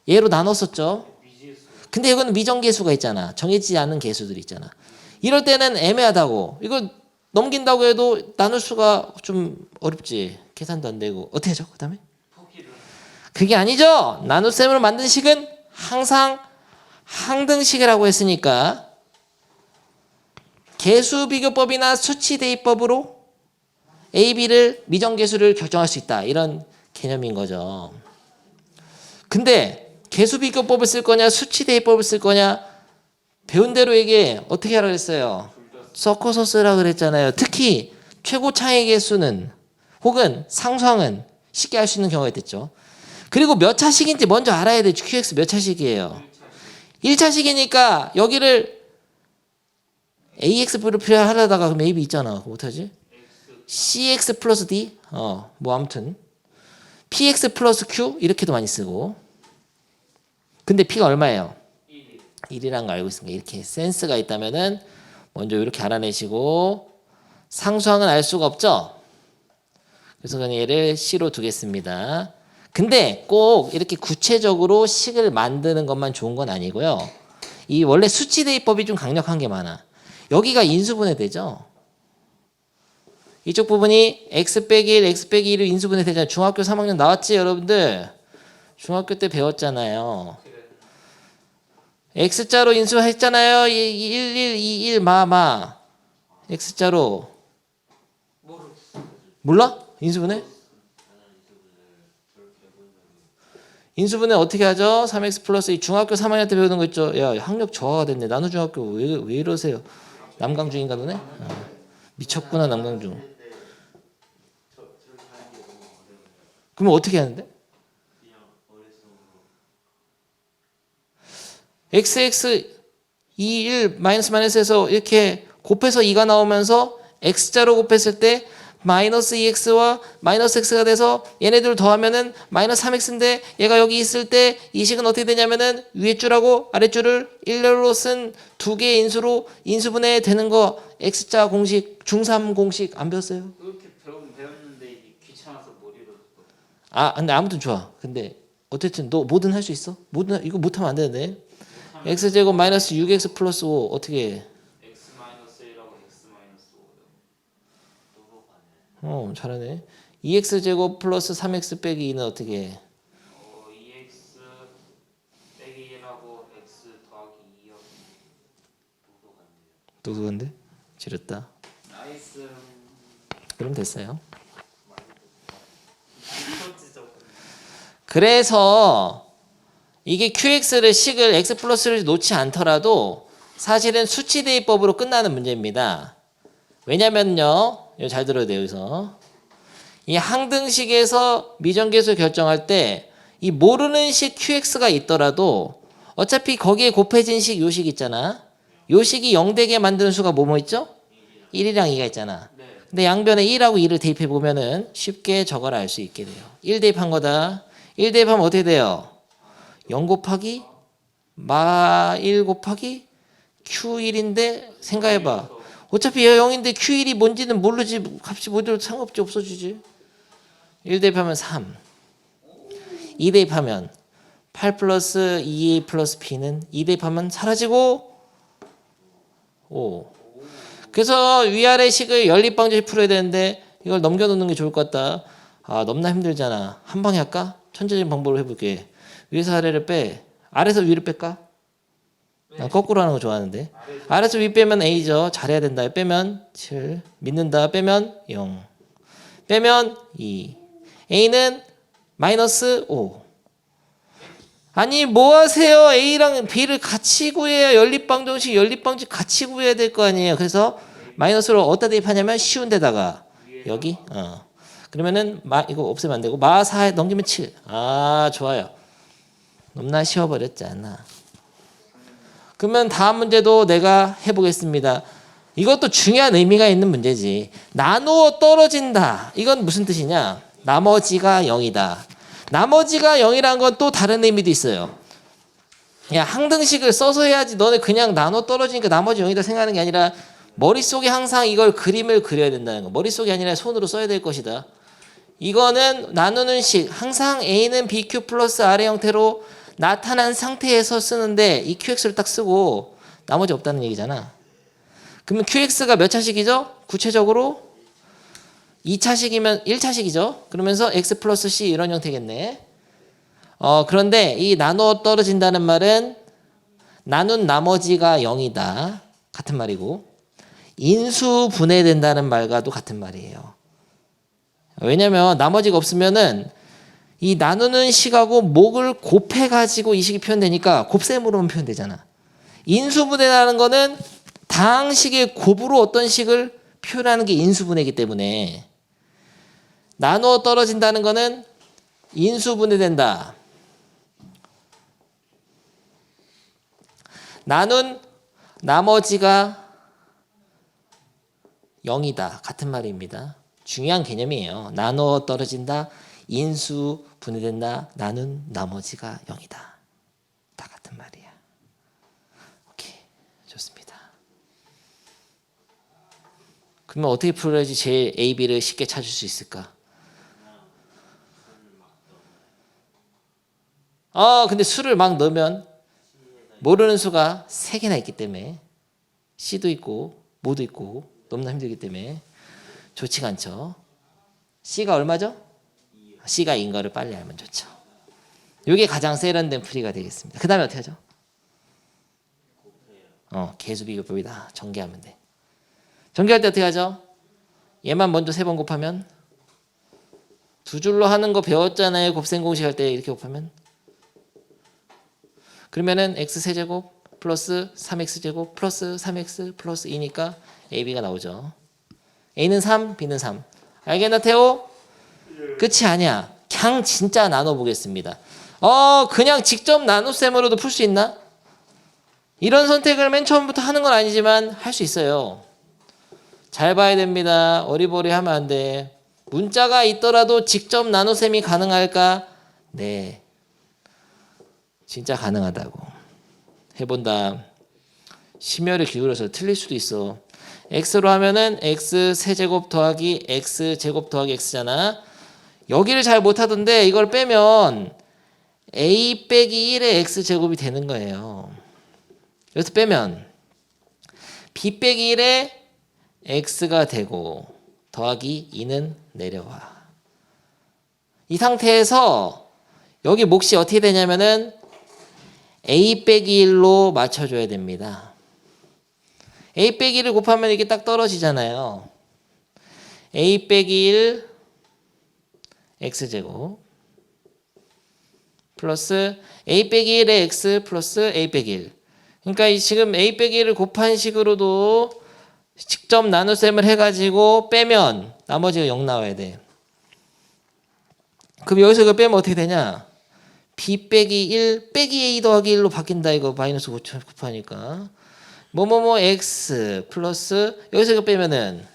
얘로 나눴었죠. 근데 이거는 미정계수가 있잖아. 정해지지 않은 계수들이 있잖아. 이럴 때는 애매하다고. 이거 넘긴다고 해도 나눌 수가 좀 어렵지. 계산도 안 되고. 어떻게 하죠? 그 다음에? 그게 아니죠. 나눗셈으로 만든 식은 항상 항등식이라고 했으니까 계수비교법이나 수치대입법으로 A, B를 미정계수를 결정할 수 있다. 이런 개념인 거죠. 근데 계수비교법을 쓸 거냐 수치대입법을 쓸 거냐 배운 대로 이게 어떻게 하라고 했어요? 섞어서 쓰라 그랬잖아요. 특히 최고 차이 계수는 혹은 상수항은 쉽게 할 수 있는 경우가 있겠죠. 그리고 몇 차식인지 먼저 알아야 되죠. QX 몇 차식이에요? 1차식이니까 여기를 AX를 필요하려다가 그럼 AB 있잖아. 그거 어떡하지? CX 플러스 D? 뭐 아무튼 PX 플러스 Q? 이렇게도 많이 쓰고 근데 P가 얼마예요? 1이란 거 알고 있으니까 이렇게 센스가 있다면은 먼저 이렇게 알아내시고 상수항은 알 수가 없죠? 그래서 그냥 얘를 C로 두겠습니다. 근데 꼭 이렇게 구체적으로 식을 만드는 것만 좋은 건 아니고요. 이 원래 수치대입법이 좀 강력한 게 많아. 여기가 인수분해되죠? 이쪽 부분이 x 빼기 1, x 빼기 1로 인수분해되잖아요. 중학교 3학년 나왔지 여러분들? 중학교 때 배웠잖아요. x자로 인수했잖아요. 1, 1, 2, 1, 마. x자로. 몰라? 인수분해? 인수분해 어떻게 하죠? 3x 플러스 이 중학교 3학년 때 배우는 거 있죠? 야 학력 저하가 됐네. 나누중학교 왜 이러세요? 남강중인가 너네? 미쳤구나 남강중. 그러면 어떻게 하는데? xx 2, 1 마이너스에서 이렇게 곱해서 2가 나오면서 x자로 곱했을 때 마이너스 2x와 마이너스 x가 돼서 얘네들 더하면은 마이너스 3x인데 얘가 여기 있을 때 이 식은 어떻게 되냐면은 위에 줄하고 아랫줄을 일렬로 쓴 두 개의 인수로 인수분해 되는 거 x자 공식 중3 공식 안 배웠어요? 그렇게 배웠는데 이게 귀찮아서 못 이뤘어. 근데 아무튼 좋아. 근데 어쨌든 너 뭐든 할 수 있어? 뭐든 이거 못하면 안 되는데 x제곱 마이너스 6x 플러스 5 어떻게 해? x 마이너스 1하고 x 마이너스 5요. 잘하네. 2x제곱 플러스 3x 빼기 2는 어떻게 해? 2x 빼기 1하고 x 더하기 2요. 똑똑한데? 지렸다. 나이스. 그럼 됐어요. 그래서 이게 QX를 식을 X 플러스를 놓지 않더라도 사실은 수치대입법으로 끝나는 문제입니다. 왜냐면요. 이거 잘 들어야 돼요. 여기서. 이 항등식에서 미정계수 결정할 때 이 모르는 식 QX가 있더라도 어차피 거기에 곱해진 식 요식 있잖아. 요식이 0되게 만드는 수가 뭐뭐 있죠? 1이랑 2가 있잖아. 근데 양변에 1하고 2를 대입해 보면은 쉽게 저걸 알 수 있게 돼요. 1 대입한 거다. 1 대입하면 어떻게 돼요? 0 곱하기 마 1 곱하기 Q1인데 생각해봐. 어차피 0인데 Q1이 뭔지는 모르지. 값이 뭐대로 상관없지. 없어지지. 1 대입하면 3. 2 대입하면 8 플러스 2A 플러스 B는 2 대입하면 사라지고 5. 그래서 위아래 식을 연립방정식 풀어야 되는데 이걸 넘겨놓는 게 좋을 것 같다. 너무나 힘들잖아. 한 방에 할까? 천재적인 방법으로 해볼게. 위에서 아래를 빼. 아래에서 위를 뺄까? 난 거꾸로 하는 거 좋아하는데. 아래에서 위 빼면 A죠. 잘해야 된다. 빼면 7. 믿는다. 빼면 0. 빼면 2. A는 마이너스 5. 아니 뭐 하세요? A랑 B를 같이 구해야 연립방정식 같이 구해야 될 거 아니에요. 그래서 마이너스로 어디다 대입하냐면 쉬운 데다가 여기 그러면은 이거 없애면 안 되고 마 4에 넘기면 7. 아 좋아요. 너무나 쉬워버렸잖아. 그러면 다음 문제도 내가 해보겠습니다. 이것도 중요한 의미가 있는 문제지. 나누어 떨어진다. 이건 무슨 뜻이냐? 나머지가 0이다. 나머지가 0이란 건 또 다른 의미도 있어요. 야, 항등식을 써서 해야지. 너네 그냥 나눠 떨어지니까 나머지 0이다 생각하는 게 아니라 머릿속에 항상 이걸 그림을 그려야 된다는 거. 머릿속이 아니라 손으로 써야 될 것이다. 이거는 나누는 식. 항상 A는 BQ 플러스 R의 형태로 나타난 상태에서 쓰는데 이 QX를 딱 쓰고 나머지 없다는 얘기잖아. 그러면 QX가 몇 차식이죠? 구체적으로 2차식이면 1차식이죠. 그러면서 X 플러스 C 이런 형태겠네. 그런데 이 나누어 떨어진다는 말은 나눈 나머지가 0이다. 같은 말이고 인수 분해된다는 말과도 같은 말이에요. 왜냐면 나머지가 없으면은 이 나누는 식하고 목을 곱해가지고 이 식이 표현되니까 곱셈으로만 표현되잖아. 인수분해라는 거는 다항식의 곱으로 어떤 식을 표현하는 게 인수분해이기 때문에 나누어 떨어진다는 거는 인수분해된다. 나눈 나머지가 0이다. 같은 말입니다. 중요한 개념이에요. 나누어 떨어진다. 인수 분해된다. 나눈 나머지가 0이다. 다 같은 말이야. 오케이. 좋습니다. 그러면 어떻게 풀어야지 제일 A, B를 쉽게 찾을 수 있을까? 근데 수를 막 넣으면 모르는 수가 3개나 있기 때문에 C도 있고 모도 있고 너무나 힘들기 때문에 좋지가 않죠. C가 얼마죠? C가 인 거를 빨리 알면 좋죠. 이게 가장 세련된 풀이가 되겠습니다. 그 다음에 어떻게 하죠? 개수비교법이다. 전개하면 돼. 전개할 때 어떻게 하죠? 얘만 먼저 3번 곱하면 두 줄로 하는 거 배웠잖아요. 곱셈 공식 할 때 이렇게 곱하면 그러면은 x세제곱 플러스 3x제곱 플러스 3x 플러스 2니까 ab가 나오죠. a는 3, b는 3. 알겠나 태호? 끝이 아니야. 그냥 진짜 나눠보겠습니다. 그냥 직접 나눗셈으로도 풀 수 있나? 이런 선택을 맨 처음부터 하는 건 아니지만 할 수 있어요. 잘 봐야 됩니다. 어리버리하면 안 돼. 문자가 있더라도 직접 나눗셈이 가능할까? 네. 진짜 가능하다고. 해본다. 심혈을 기울여서 틀릴 수도 있어. x로 하면은 x세제곱 더하기 x제곱 더하기 x잖아. 여기를 잘 못하던데 이걸 빼면 a 빼기 1의 x제곱이 되는 거예요. 여기서 빼면 b 빼기 1의 x가 되고 더하기 2는 내려와. 이 상태에서 여기 몫이 어떻게 되냐면은 a 빼기 1로 맞춰줘야 됩니다. a 빼기 1을 곱하면 이게 딱 떨어지잖아요. a 빼기 1 x제곱 플러스 a 빼기 1의 x 플러스 a 빼기 1. 그러니까 지금 a 빼기 1을 곱한 식으로도 직접 나눗셈을 해가지고 빼면 나머지가 0 나와야 돼. 그럼 여기서 이거 빼면 어떻게 되냐? b 빼기 1 빼기 a 더하기 1로 바뀐다. 이거 마이너스 곱하니까 뭐뭐뭐 x 플러스 여기서 이거 빼면은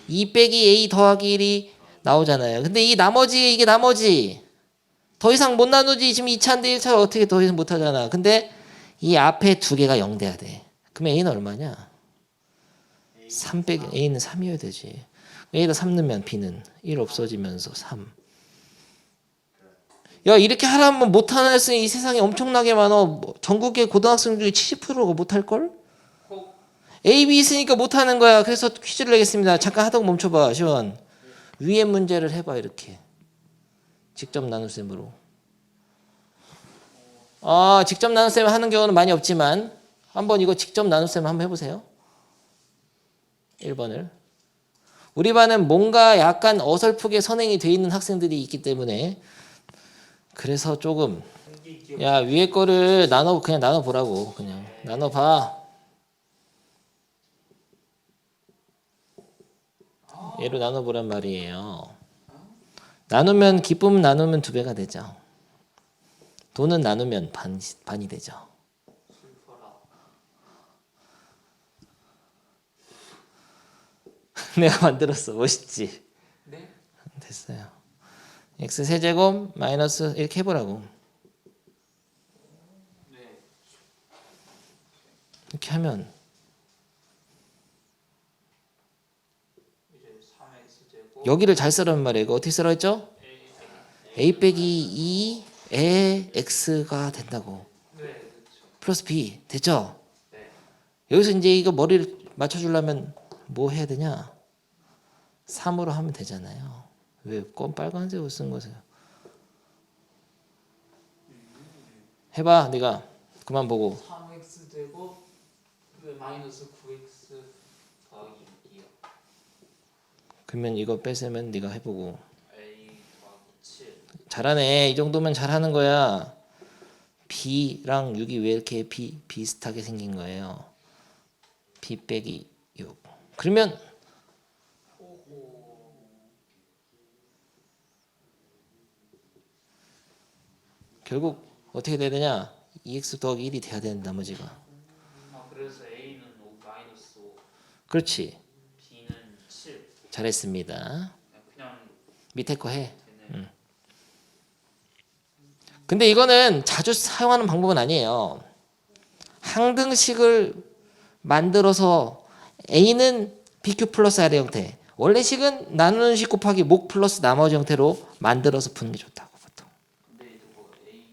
2 빼기 a 더하기 1이 나오잖아요. 근데 이 나머지 이게 나머지 더 이상 못 나누지. 지금 2차인데 1차 어떻게 더 이상 못 하잖아. 근데 이 앞에 두 개가 0 돼야 돼. 그러면 a는 얼마냐? 3 빼기 a는 3이어야 되지. a에다 3 넣으면 b는 1 없어지면서 3. 야 이렇게 하라면 못하는 학생이 이 세상에 엄청나게 많어. 전국의 고등학생 중에 70%가 못할걸? A, B 있으니까 못하는 거야. 그래서 퀴즈를 내겠습니다. 잠깐 하다가 멈춰봐. 시원. 위에 문제를 해봐. 이렇게 직접 나눗셈으로. 직접 나눗셈 하는 경우는 많이 없지만 한번 이거 직접 나눗셈 한번 해보세요. 1번을 우리 반은 뭔가 약간 어설프게 선행이 돼 있는 학생들이 있기 때문에 그래서 조금 야 위에 거를 그냥 나눠 보라고 그냥 나눠 봐. 얘로 나눠 보란 말이에요. 나누면 기쁨은 나누면 2배가 되죠. 돈은 나누면 반이 되죠. 슬퍼라. 내가 만들었어. 멋있지? 네? 됐어요. x 세제곱 마이너스 이렇게 해보라고. 네. 이렇게 하면 이제 3x 제곱 여기를 잘 쓰라는 말이에요. 이거 어떻게 쓰라 했죠? a 빼기 2에 x가 된다고. 네, 그렇죠. 플러스 b 됐죠? 네. 여기서 이제 이거 머리를 맞춰주려면 뭐 해야 되냐? 3으로 하면 되잖아요. 왜 빨간색으로 쓴 거세요? 해봐 네가. 그만 보고. 3x 제곱 마이너스 9x 더하기 6이요. 그러면 이거 뺏으면 네가 해보고. a 더하기 7. 잘하네. 이 정도면 잘하는 거야. b랑 6이 왜 이렇게 비슷하게 생긴 거예요? b 빼기 6. 그러면 결국 어떻게 돼야 되냐? 2x 더하기 1이 돼야 되는 나머지가. 그래서 a는 마이너스 5, 그렇지. b는 7. 잘했습니다. 그냥 밑에 거 해. 되네. 근데 이거는 자주 사용하는 방법은 아니에요. 항등식을 만들어서 a는 bq 플러스 r의 형태. 원래 식은 나누는 식 곱하기 목 플러스 나머지 형태로 만들어서 푸는 게 좋다고 보통. 근데 이거 a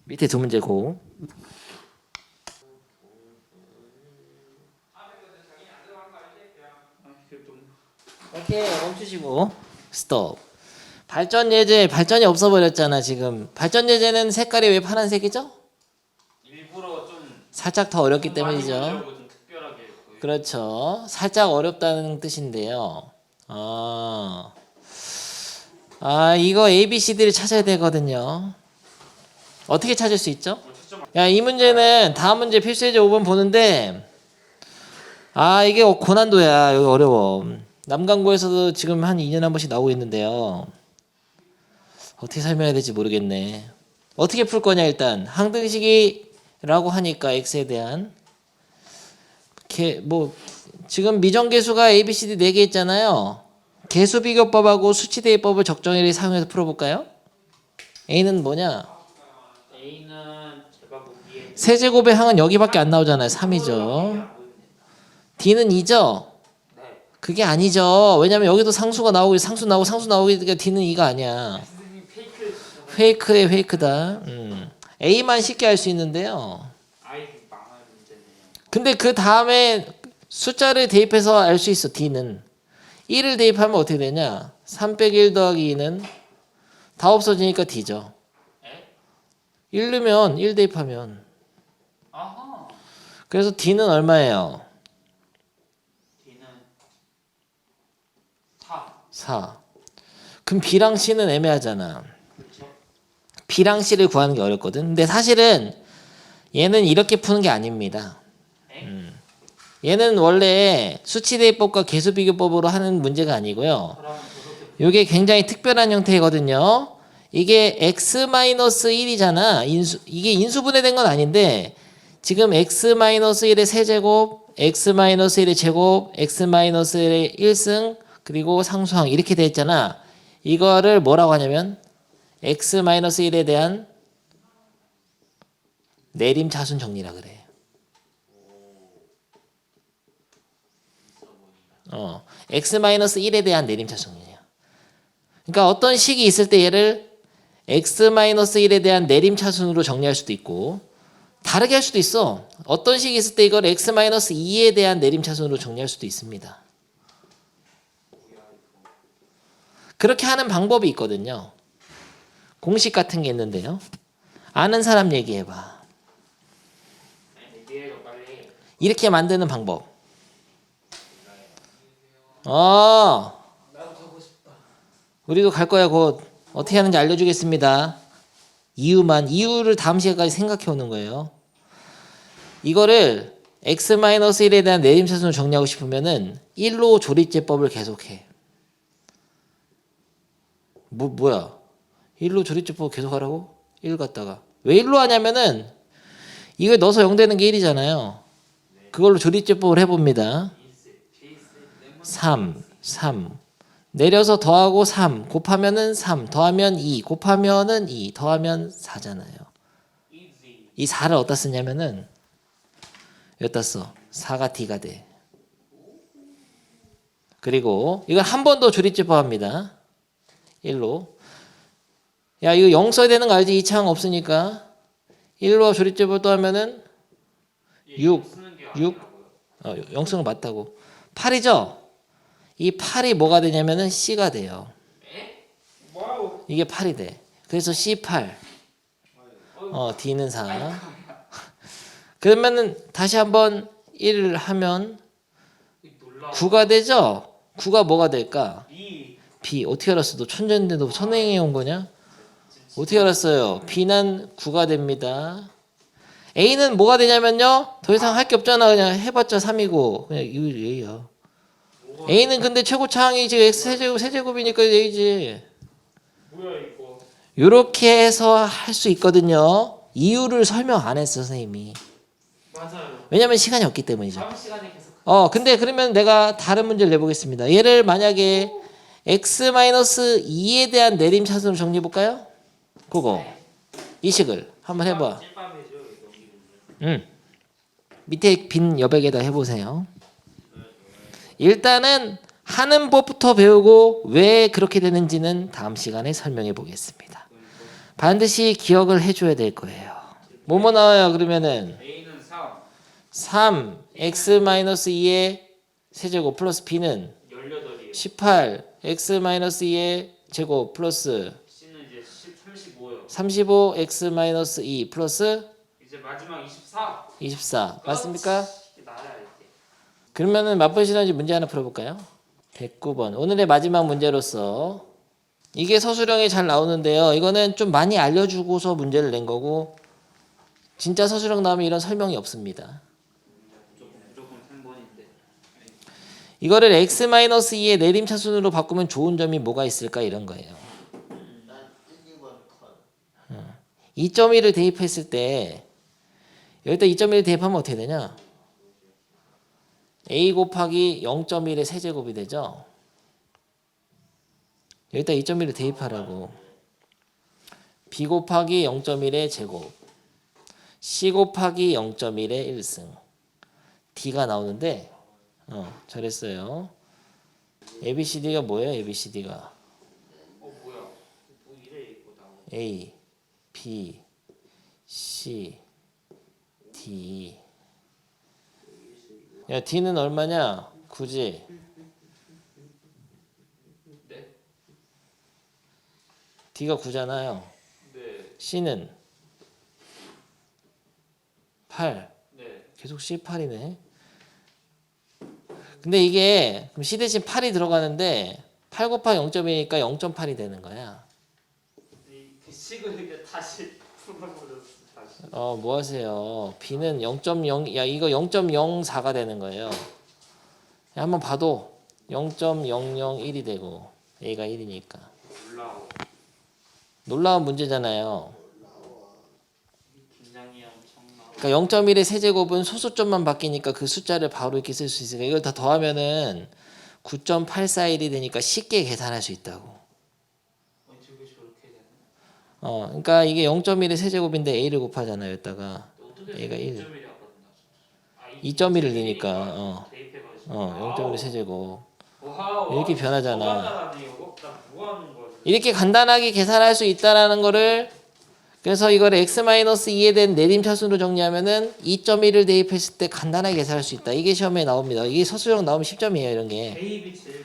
밑에 2문제고. 이게 좀 오케이 멈추시고 스톱. 발전 예제 발전이 없어 버렸잖아 지금. 발전 예제는 색깔이 왜 파란색이죠? 일부러 좀 살짝 더 어렵기 많이 때문이죠. 보려고 좀 특별하게 보여요. 그렇죠. 살짝 어렵다는 뜻인데요. 이거 ABCD를 찾아야 되거든요. 어떻게 찾을 수 있죠? 야, 이 문제는 다음 문제 필수예제 5번 보는데 이게 고난도야. 여기 어려워. 남강고에서도 지금 한 2년에 한 번씩 나오고 있는데요. 어떻게 설명해야 될지 모르겠네. 어떻게 풀 거냐 일단. 항등식이라고 하니까 x에 대한 지금 미정계수가 ABCD 4개 있잖아요. 계수비교법하고 수치대입법을 적정일에 사용해서 풀어볼까요? A는 뭐냐? a는 제가 보기에 세제곱의 항은 여기밖에 안 나오잖아요. 3이죠. D는 2죠? 네. 그게 아니죠. 왜냐면 여기도 상수가 나오고 상수 나오니까 D는 2가 아니야. 선생님 페이크 페이크의 페이크다. A만 쉽게 할 수 있는데요. 아이 망할 문제네요. 근데 그 다음에 숫자를 대입해서 알 수 있어. D는 1을 대입하면 어떻게 되냐? 3 빼기 1 더하기 2는 다 없어지니까 D죠. 에? 1 넣으면 1 대입하면. 아하. 그래서 D는 얼마예요? D는 4. 4. 그럼 B랑 C는 애매하잖아. 그렇죠? B랑 C를 구하는 게 어렵거든. 근데 사실은 얘는 이렇게 푸는 게 아닙니다. 얘는 원래 수치대입법과 계수비교법으로 하는 문제가 아니고요. 그럼 그렇게 이게 굉장히 특별한 형태거든요. 이게 x-1이잖아. 이게 인수분해된 건 아닌데 지금 x-1의 세제곱, x-1의 제곱, x-1의 1승 그리고 상수항 이렇게 돼 있잖아. 이거를 뭐라고 하냐면 x-1에 대한 내림차순 정리라 그래. x-1에 대한 내림차순 정리야. 그러니까 어떤 식이 있을 때 얘를 x-1에 대한 내림차순으로 정리할 수도 있고 다르게 할 수도 있어. 어떤 식이 있을 때 이걸 x-2에 대한 내림차순으로 정리할 수도 있습니다. 그렇게 하는 방법이 있거든요. 공식 같은 게 있는데요. 아는 사람 얘기해봐. 얘기해요 빨리. 이렇게 만드는 방법. 어, 나도 가고 싶다. 우리도 갈 거야 곧. 어떻게 하는지 알려주겠습니다. 이유를 다음 시간까지 생각해 오는 거예요. 이거를 x-1에 대한 내림차순을 정리하고 싶으면은 1로 조립제법을 계속해. 뭐야? 1로 조립제법 계속 하라고? 1 갖다가 왜 1로 하냐면은 이거 넣어서 0 되는 게 1이잖아요. 그걸로 조립제법을 해봅니다. 3 내려서 더하고 3 곱하면은 3 더하면 2 곱하면은 2 더하면 4잖아요. 이 4를 어디다 쓰냐면은 여기다 써. 4가 D가 돼. 그리고 이걸 한 번 더 조립제법 합니다. 1로. 야 이거 0 써야 되는 거 알지? 이 창 없으니까 1로 조립제법 또 하면은 6 0 쓰는 거 맞다고. 8이죠? 이 8이 뭐가 되냐면은 C가 돼요. 이게 8이 돼. 그래서 C8. D는 4. 그러면은 다시 한번 1을 하면 9가 되죠? 9가 뭐가 될까? B. 어떻게 알았어? 너 천재인데 너 선행해 온 거냐? 어떻게 알았어요? B는 9가 됩니다. A는 뭐가 되냐면요. 더 이상 할 게 없잖아. 그냥 해봤자 3이고 그냥 A야. A는 근데 최고차항이 지금 X 세제곱이니까 A지. 뭐야 이거? 요렇게 해서 할 수 있거든요. 이유를 설명 안 했어 선생님이. 맞아요. 왜냐면 시간이 없기 때문이죠. 다음 시간에 계속. 근데 그러면 내가 다른 문제를 내보겠습니다. 얘를 만약에 x-2에 대한 내림차순으로 정리해볼까요? 그거 이 식을 한번 해봐. 찔밤이죠 이거. 밑에 빈 여백에다 해보세요. 일단은 하는 법부터 배우고 왜 그렇게 되는지는 다음 시간에 설명해 보겠습니다. 반드시 기억을 해줘야 될 거예요. 뭐뭐 나와요 그러면은 A는 3, 3 x-2의 세제곱 플러스 b는 18이에요. 18 x-2의 제곱 플러스 C는 이제 35요. 35 x-2 플러스 이제 마지막 24. 24 맞습니까? 이게 나야 이게. 그러면은 맞부시는지 문제 하나 풀어볼까요? 109번 오늘의 마지막 문제로서 이게 서술형이 잘 나오는데요. 이거는 좀 많이 알려주고서 문제를 낸 거고 진짜 서술형 나오면 이런 설명이 없습니다. 무조건 3번인데. 이거를 x-2의 내림차순으로 바꾸면 좋은 점이 뭐가 있을까 이런 거예요. 2.1을 대입했을 때 여기다 2.1을 대입하면 어떻게 되냐? a 곱하기 0.1의 세제곱이 되죠. 여기다 2.1을 대입하라고. b 곱하기 0.1의 제곱 c 곱하기 0.1의 1승 d가 나오는데 잘했어요. ABCD가 뭐예요? ABCD가 뭐야? 뭐 이래 이거 나와. A, B, C, D. 야 D는 얼마냐? 9지. 네? D가 9잖아요. 네. C는 8. 네. 계속 C8이네. 근데 이게 그럼 C 대신 8이 들어가는데 8 곱하기 0.2니까 0.8이 되는 거야. 이 식을 이게 다시 풀어버렸어 다시. 뭐 하세요? B는 0.0, 야 이거 0.04가 되는 거예요. 야, 한번 봐도 0.001이 되고 A가 1이니까. 올라오. 놀라운 문제잖아요. 긴장이 엄청 나. 그러니까 0.1의 세제곱은 소수점만 바뀌니까 그 숫자를 바로 이렇게 쓸 수 있으니까 이걸 다 더하면은 9.841이 되니까 쉽게 계산할 수 있다고. 저게 저렇게 되나? 그러니까 이게 0.1의 세제곱인데 A를 곱하잖아요. 여기다가 어떻게 A가 1. 2.1이었거든요. 2.1을 넣으니까 대입해가지고. 0.1의 세제곱 와우. 이렇게 변하잖아. 나뭐 하는 거야? 이렇게 간단하게 계산할 수 있다라는 거를 그래서 이걸 x-2에 대한 내림차순으로 정리하면은 2.1을 대입했을 때 간단하게 계산할 수 있다. 이게 시험에 나옵니다. 이게 서술형 나오면 10점이에요. 이런 게. 대입이 제일 좋아요.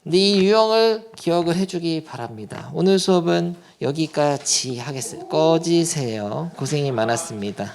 근데 이 유형을 기억을 해주기 바랍니다. 오늘 수업은 여기까지 하겠습니다. 꺼지세요. 고생이 많았습니다.